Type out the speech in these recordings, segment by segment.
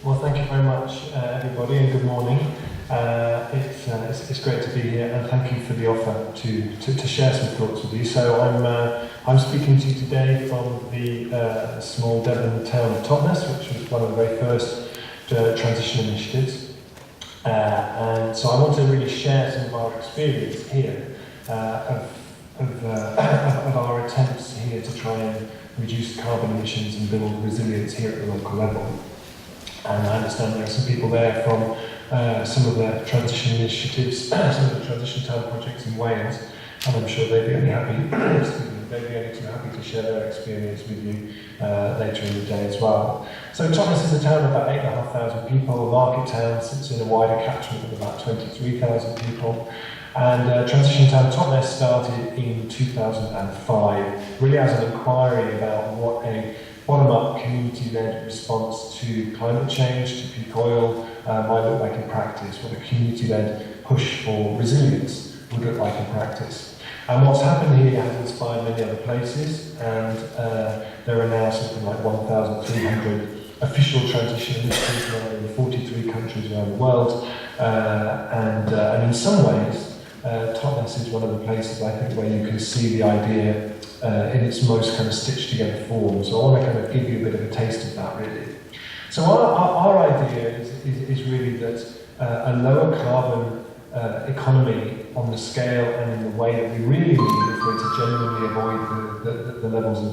Well, thank you very much, everybody, and good morning. It's great to be here, and thank you for the offer to share some thoughts with you. So I'm speaking to you today from the small Devon town of Totnes, which was one of the very first transition initiatives. And so I want to really share some of our experience here of our attempts here to try and reduce carbon emissions and build resilience here at the local level. And I understand there are some people there from some of the transition initiatives, some of the transition town projects in Wales, and I'm sure they'd be only too happy to share their experience with you later in the day as well. So Totnes is a town of about 8,500 people. A market town sits in a wider catchment of about 23,000 people. And Transition Town Totnes started in 2005, really as an inquiry about what a bottom-up, community-led response to climate change, to peak oil, might look like in practice, what a community-led push for resilience would look like in practice. And what's happened here has inspired many other places, and there are now something like 1,300 official transition initiatives now in 43 countries around the world, and in some ways, Totnes is one of the places, I think, where you can see the idea in its most kind of stitched together form. So I want to kind of give you a bit of a taste of that, really. So our idea is really that a lower carbon economy on the scale and in the way that we really need if we're to genuinely avoid the levels of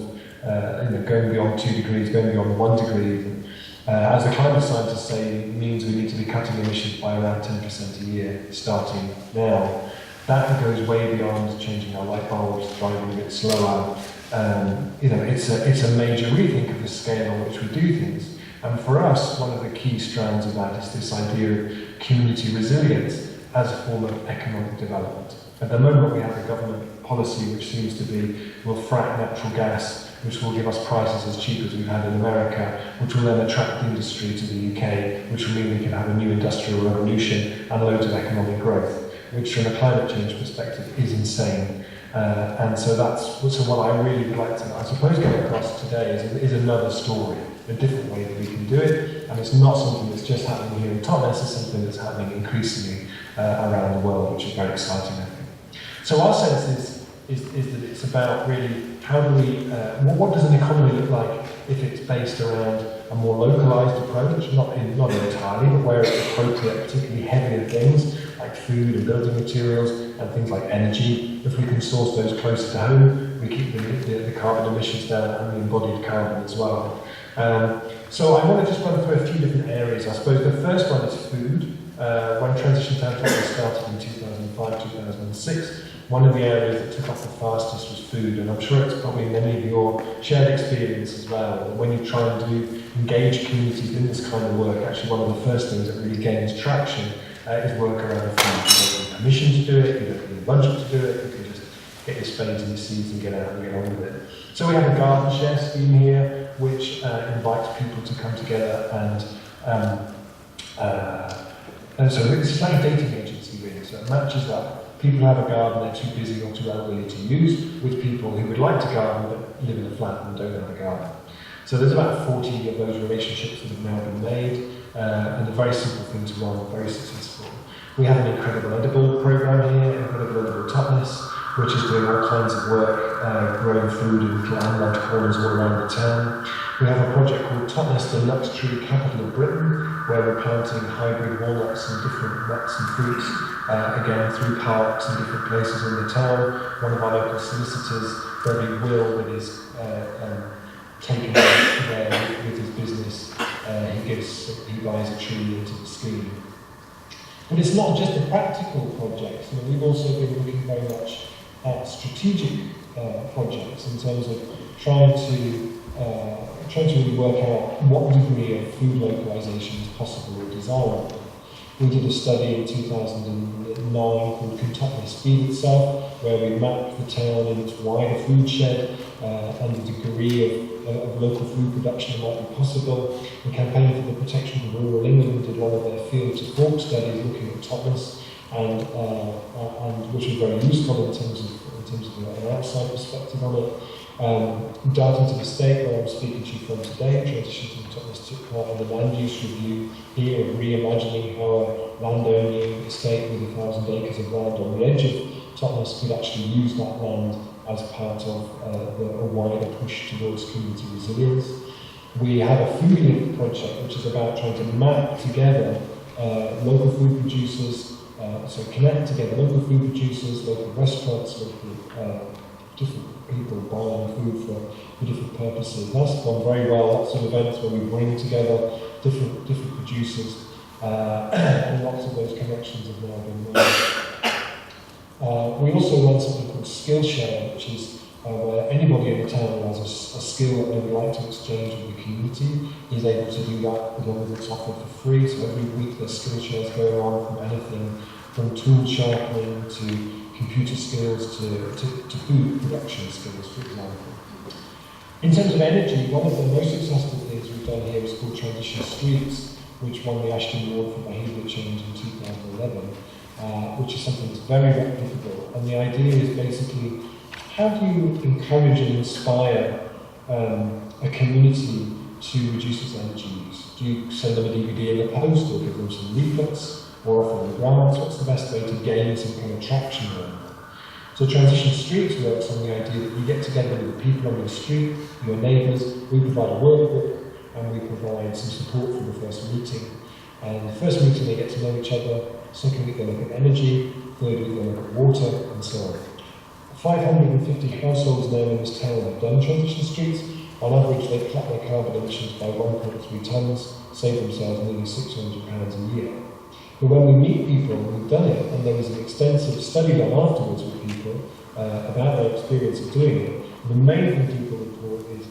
going beyond 2 degrees, going beyond 1 degree. As the climate scientists say, it means we need to be cutting emissions by around 10% a year starting now. That goes way beyond changing our light bulbs, driving a bit slower. It's a major rethink of the scale on which we do things. And for us, one of the key strands of that is this idea of community resilience as a form of economic development. At the moment, we have a government policy which seems to be, we'll frack natural gas, which will give us prices as cheap as we've had in America, which will then attract industry to the UK, which will mean we can have a new industrial revolution and loads of economic growth, which from a climate change perspective is insane. And so what I really would like to, I suppose, get across today is another story, a different way that we can do it, and it's not something that's just happening here in Totnes, it's something that's happening increasingly around the world, which is very exciting, I think. So our sense is that it's about really how do we, what does an economy look like if it's based around a more localised approach, not entirely, but where it's appropriate, particularly heavier things like food and building materials and things like energy. If we can source those closer to home, we keep the carbon emissions down and the embodied carbon as well. So I want to just run through a few different areas. I suppose the first one is food. When Transition Town started in 2005, 2006, one of the areas that took off the fastest was food, and I'm sure it's probably many of your shared experience as well. When you try and engage communities in this kind of work, actually one of the first things that really gains traction is work around food. You don't need permission to do it, you don't need a budget to do it, you can just get your spades and your seeds and get out and get on with it. So we have a garden share scheme here, which invites people to come together and so it's like a dating agency really, so it matches up. People who have a garden they're too busy or too elderly to use with people who would like to garden but live in a flat and don't have a garden. So there's about 40 of those relationships that have now been made, and a very simple thing to run, very successful. We have an incredible edible program here, Incredible Edible Totnes, which is doing all kinds of work, growing food in little unloved corners all around the town. We have a project called Totnes, the Nut Tree Capital of Britain, where we're planting hybrid walnuts and different nuts and fruits, again through parks and different places in the town. One of our local solicitors, Freddie Will, that is taken there with his business, he buys a tree into the scheme. But it's not just a practical project. We've also been looking very much at strategic projects in terms of trying to really work out what degree of food localization is possible or desirable. We did a study in 2009 called Can Totnes Feed Itself, where we mapped the town and its wider food shed and the degree of local food production that might be possible. The Campaign for the Protection of Rural England did one of their field to fork studies looking at Totnes, and which was very useful in terms of outside perspective on it. Darting to the state where I'm speaking to you from today, Transition to Totnes took part in the land use review here of reimagining how a landowning estate with 1,000 acres of land on the edge of Totnes could actually use that land as part of a wider push towards community resilience. We have a food link project which is about trying to map together local food producers, so connect together local food producers, local restaurants, local different people buying food for different purposes. That's gone very well. Lots of events where we bring together different producers, and lots of those connections have now been made. We also run something called Skillshare, which is where anybody in the town who has a skill that they would like to exchange with the community is able to do that as long as it's offered for free. So every week there's Skillshares going on from anything from tool sharpening to computer skills to food production skills, for example. In terms of energy, one of the most successful things we've done here is called Transition Streets, which won the Ashton Award for Behaviour Change in 2011, which is something that's very replicable. And the idea is basically, how do you encourage and inspire a community to reduce its energy use? Do you send them a DVD in the post, or give them some leaflets, or offer them grants? What's the best way to gain some kind of traction around that? So Transition Streets works on the idea that you get together with the people on your street, your neighbours, we provide a workbook, and we provide some support for the first meeting. And the first meeting they get to know each other, second week they look at energy, third week they look at water, and so on. 550 households now in this town have done Transition Streets. On average, they cut their carbon emissions by 1.3 tonnes, save themselves nearly £600 a year. But when we meet people who've done it, and there was an extensive study done afterwards with people about their experience of doing it, the main thing people report is,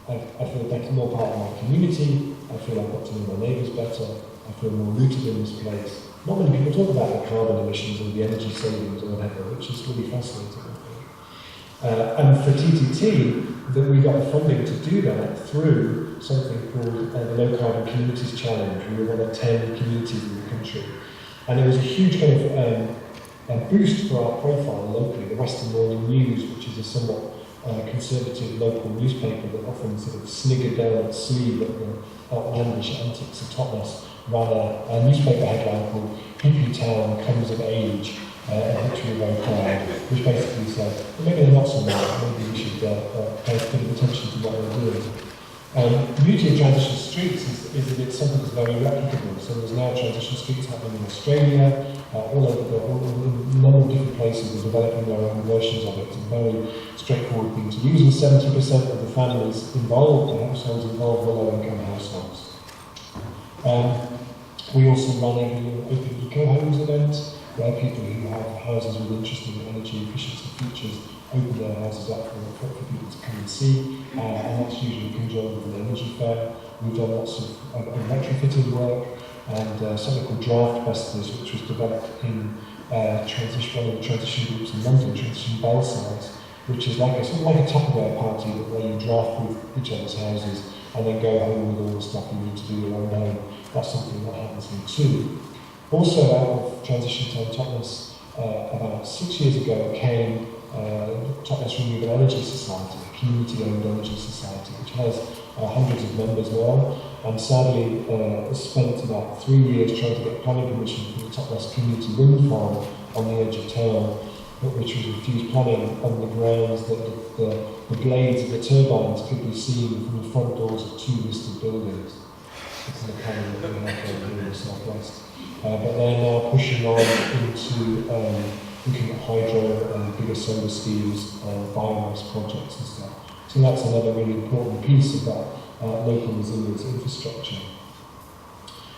I feel better, more part of my community, I feel I've got to know my neighbours better, I feel more rooted in this place. Not many people talk about the carbon emissions or the energy savings or whatever, which is really fascinating, I think. And for TTT, that we got the funding to do that through something called the Low Carbon Communities Challenge. We were one of 10 communities in the country. And it was a huge kind of boost for our profile locally. The Western Morning News, which is a somewhat conservative local newspaper that often sort of sniggered down its sleeve at the outlandish antics of Totnes, ran a newspaper headline called Hippie Town Comes of Age, and Victory Road Pride, which basically said, well, maybe they're not so bad, maybe we should pay a bit of attention to what they're doing. The beauty of Transition Streets is that it's something that's very replicable. So there's now Transition Streets happening in Australia, all over a number of different places are developing their own versions of it. It's a very straightforward thing to use, and 70% of the families involved, the households involved, were low-income households. We also run an open eco-homes event, where people who have houses with interesting energy efficiency features open their houses up for people to come and see, and that's usually conjoined with an energy fair. We've done lots of retrofitting work, and something called Draft Busters, which was developed in one of the transition groups in London, Transition Belsize, which is like a sort of like a Tupperware party where you draft with each other's houses and then go home with all the stuff you need to do your own home. That's something that happens here too. Also out of Transition Town Totnes, about 6 years ago came Totnes Renewable Energy Society, a community-owned energy society, which has hundreds of members now, and sadly spent about 3 years trying to get planning permission for the Totnes Community Wind Farm on the edge of town, which was refused planning on the grounds that the blades of the turbines could be seen from the front doors of 2 listed buildings. It's in the planning that we have here in the southwest. But they're now pushing on into looking at hydro and bigger solar schemes and biomass projects and stuff. So that's another really important piece of that local resilience infrastructure.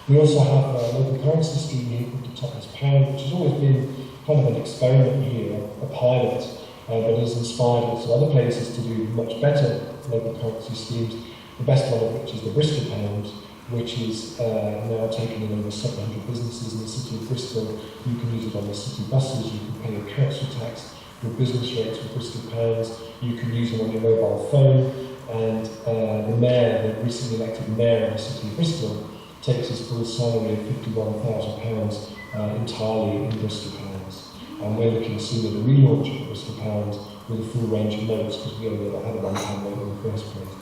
We also have a local currency scheme here called the Totnes Pound, which has always been kind of an experiment here, a pilot, but has inspired lots of other places to do much better local currency schemes, the best one of which is the Bristol Pound, which is now taken in over 700 businesses in the city of Bristol. You can use it on the city buses, you can pay your council tax with business rates with Bristol pounds, you can use them on your mobile phone, and the mayor, the recently elected mayor of the city of Bristol, takes his full salary of £51,000 entirely in Bristol pounds. and we're looking soon at a relaunch of Bristol Pounds with a full range of notes, because we only ever had a £1 note in the first place.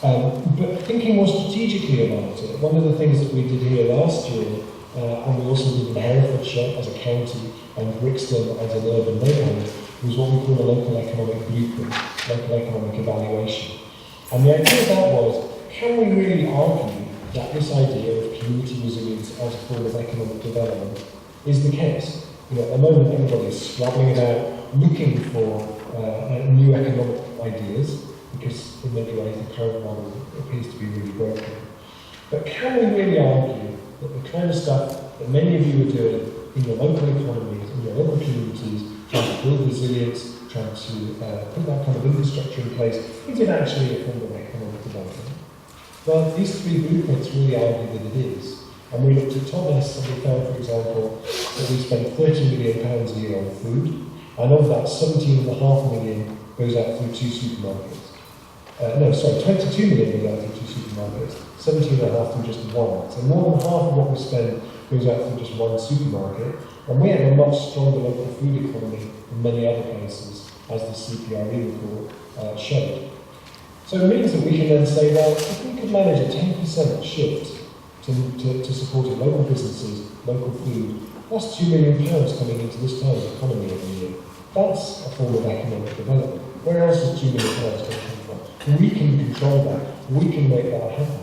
But thinking more strategically about it, one of the things that we did here last year, and we also did in Herefordshire as a county and Brixton as an urban neighbourhood, was what we call a local economic blueprint, local economic evaluation. And the idea of that was, can we really argue that this idea of community resilience as a form of economic development is the case? You know, at the moment everybody is scrabbling about looking for new economic ideas, because in many ways the current model appears to be really broken. But can we really argue that the kind of stuff that many of you are doing in your local economies, in your local communities, trying to build resilience, trying to put that kind of infrastructure in place, is it actually a form of economic development? Well, these three blueprints really argue that it is. And we looked at Thomas and we found, for example, that we spend £30 million a year on food, and of that, 17.5 million goes out through 2 supermarkets. 22 million goes out through 2 supermarkets, 17.5 through just one. So more than half of what we spend goes out through just one supermarket, and we have a much stronger local food economy than many other places, as the CPRE report showed. So it means that we can then say, well, if we could manage a 10% shift to supporting local businesses, local food, that's £2 million coming into this town's economy every year. That's a form of economic development. Where else is £2 million going to come from? We can control that. We can make that happen.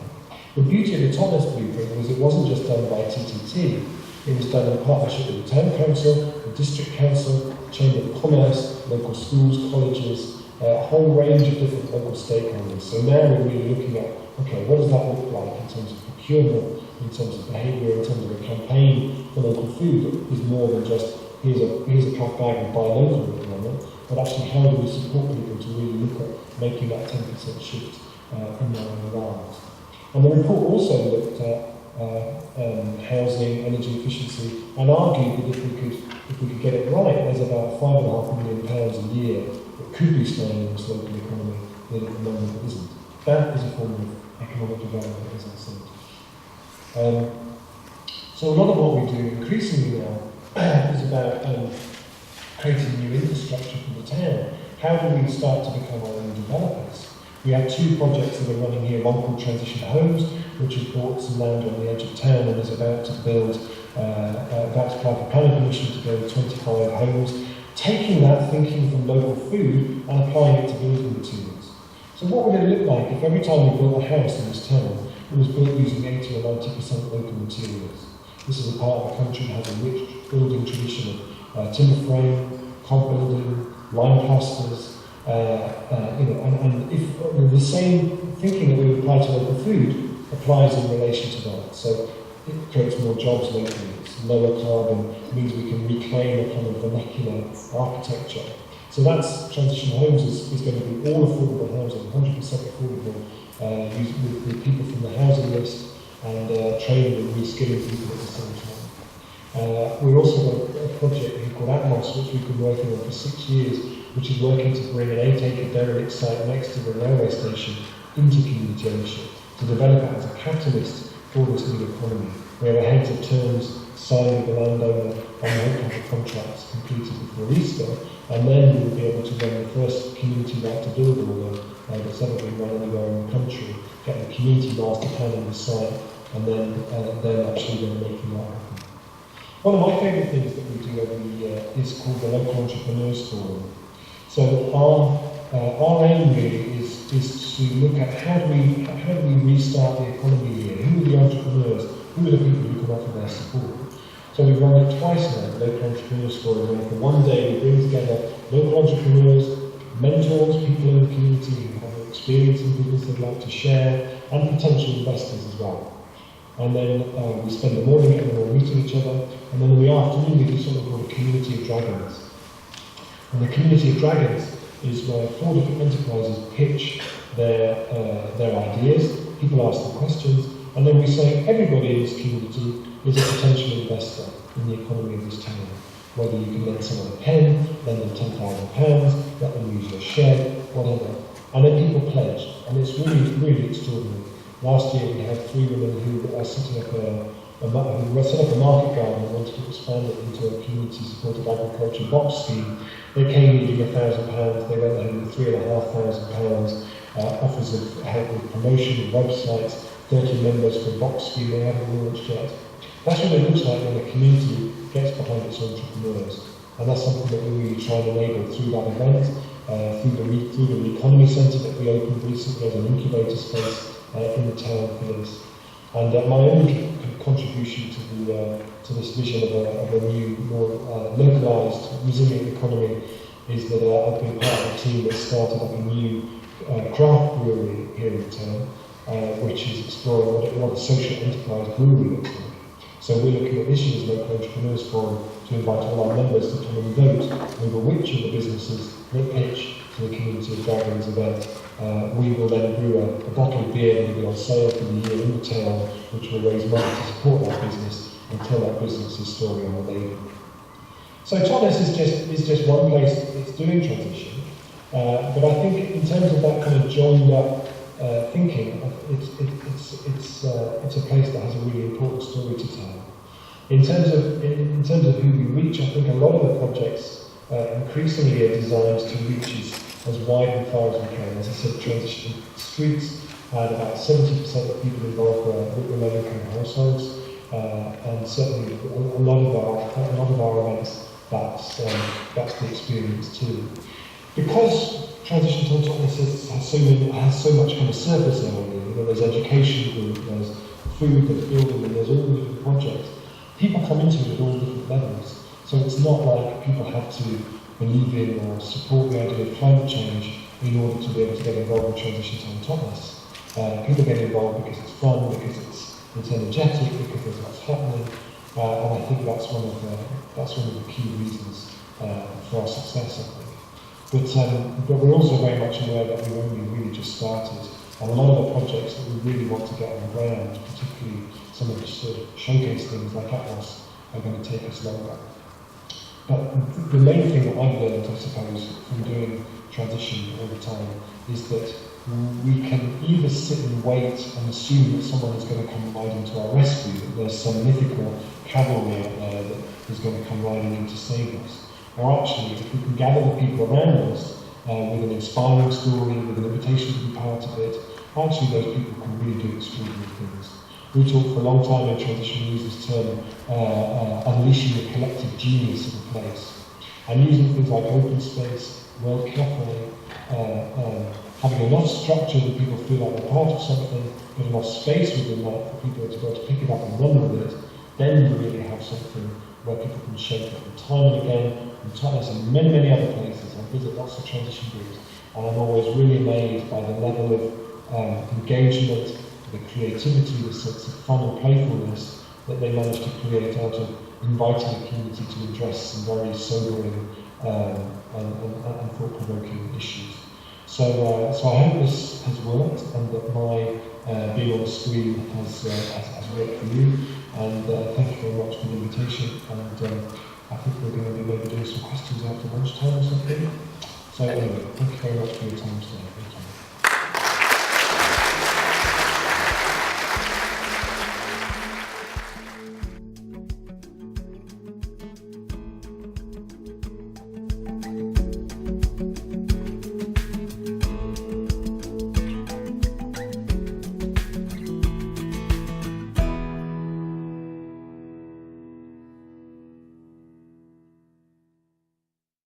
The beauty of the Thomas Blueprint was it wasn't just done by TTT. It was done in partnership with the Town Council, the District Council, Chamber of Commerce, local schools, colleges, a whole range of different local stakeholders. So now we're really looking at, okay, what does that look like in terms of procurement, in terms of behaviour, in terms of a campaign for local food that is more than just here's a cloth bag and buy local at the moment, but actually how do we support people to really look at making that 10% shift in their own lives. And the report also looked at housing, energy efficiency, and argued that if we could get it right, there's about £5.5 million a year that could be staying in this local economy that at the moment isn't. That is a form of economic development, as I said. So a lot of what we do increasingly now is about creating new infrastructure for the town. How do we start to become our own developers? We have 2 projects that are running here, one called Transition Homes, which has bought some land on the edge of town and is about to build, about to apply for planning permission to build 25 homes, taking that thinking from local food and applying it to building materials. So what would it look like if every time we built a house in this town, it was built using 80 or 90% local materials? This is a part of the country that has a rich building tradition of timber frame, cob building, lime plasters, and if the same thinking that we would apply to local food applies in relation to that. So it creates more jobs locally, it's lower carbon, means we can reclaim a kind of vernacular architecture. So that's Transition Homes is going to be all affordable housing, 100% affordable, with people from the housing list, and training and reskilling people at the same time. We've also got a project here called Atmos, which we've been working on for 6 years, which is working to bring an 8-acre derelict site next to the railway station into community ownership, to develop it as a catalyst for this new economy. We have a heads of terms signed with the landowner, and we hope to have the contracts completed before Easter, and then we will be able to run the first community right to build order that's ever been run anywhere in the country, get the community master plan on the site, and then actually making that happen. One of my favourite things that we do every year is called the Local Entrepreneurs Forum. So our aim really is to look at how do we restart the economy here? Who are the entrepreneurs? Who are the people who can offer their support? So we've run it twice now, the Local Entrepreneurs Forum, where for one day we bring together local entrepreneurs, mentors, people in the community who have experience in business they'd like to share, and potential investors as well. And then we spend the morning and we'll meeting each other, and then in the afternoon we do something called a Community of Dragons. And the Community of Dragons is where 4 different enterprises pitch their ideas, people ask them questions, and then we say everybody in this community is a potential investor in the economy of this town. Whether you can lend someone a pen, lend them £10,000, let them use your shed, whatever. And then people pledge, and it's really extraordinary. Last year we had 3 women who are setting up a who set up a market garden and wanted to expand it into a community-supported agriculture box scheme. They came needing £1,000, they went ahead with £3,500, offers of help with promotion, websites, 30 members for a box scheme they haven't launched yet. That's what it looks like when the community gets behind its entrepreneurs. And that's something that we really try and enable through that event, through the economy centre that we opened recently as an incubator space in the town for this. And my own contribution to this vision of a new, more localised, resilient economy is that I've been part of a team that started up a new craft brewery here in town, which is exploring what a social enterprise brewery looks like. So we're looking at this year's Local Entrepreneurs Forum to invite all our members to come and vote over which of the businesses that pitch to the Community of Dragons event. We will then brew a bottle of beer that will be on sale for the year in the town, which will raise money to support that business and tell that business's story on the label. So Thomas is just one place that's doing transition, but I think in terms of that kind of joined up thinking, it's a place that has a really important story to tell. In terms of who we reach, I think a lot of the projects increasingly are designed to reach as wide and far as we can. As I said, transition streets had about 70% of people involved were low-income households, and certainly a lot of our events that's the experience too. Because transition to autonomous has so much kind of surface level. There's education group, there's food, there's building, and there's all the different projects. People come into it at all different levels, so it's not like people have to believe in or support the idea of climate change in order to be able to get involved in transition to autonomous. People get involved because it's fun, because it's energetic, because there's what's happening, and I think that's one of the key reasons for our success, I think. But we're also very much aware that we've only really just started, and a lot of the projects that we really want to get on the ground, particularly some of the sort of showcase things like Atlas, are going to take us longer. But the main thing that I've learned, I suppose, from doing transition all the time, is that we can either sit and wait and assume that someone is going to come right into our rescue, that there's some mythical cavalry out there that is going to come riding in to save us. Or actually, if we can gather the people around us with an inspiring story, with an invitation to be part of it, actually those people can really do extraordinary things. We talk for a long time in transition, use this term, unleashing the collective genius of a place. And using things like open space, World Cafe, having enough structure that people feel like they're part of something, but enough space within that for people to be able to pick it up and run with it, then you really have something where people can shake it. And time and again, in Thomas and many, many other places, I visit lots of transition groups, and I'm always really amazed by the level of engagement, the creativity, the sense of fun and playfulness that they manage to create out of inviting the community to address some very sobering and thought-provoking issues. So I hope this has worked, and that my being on the screen has worked for you. And thank you very much for the invitation. And I think we're going to be maybe doing some questions after lunchtime or something. So anyway, thank you very much for your time today. Thank you.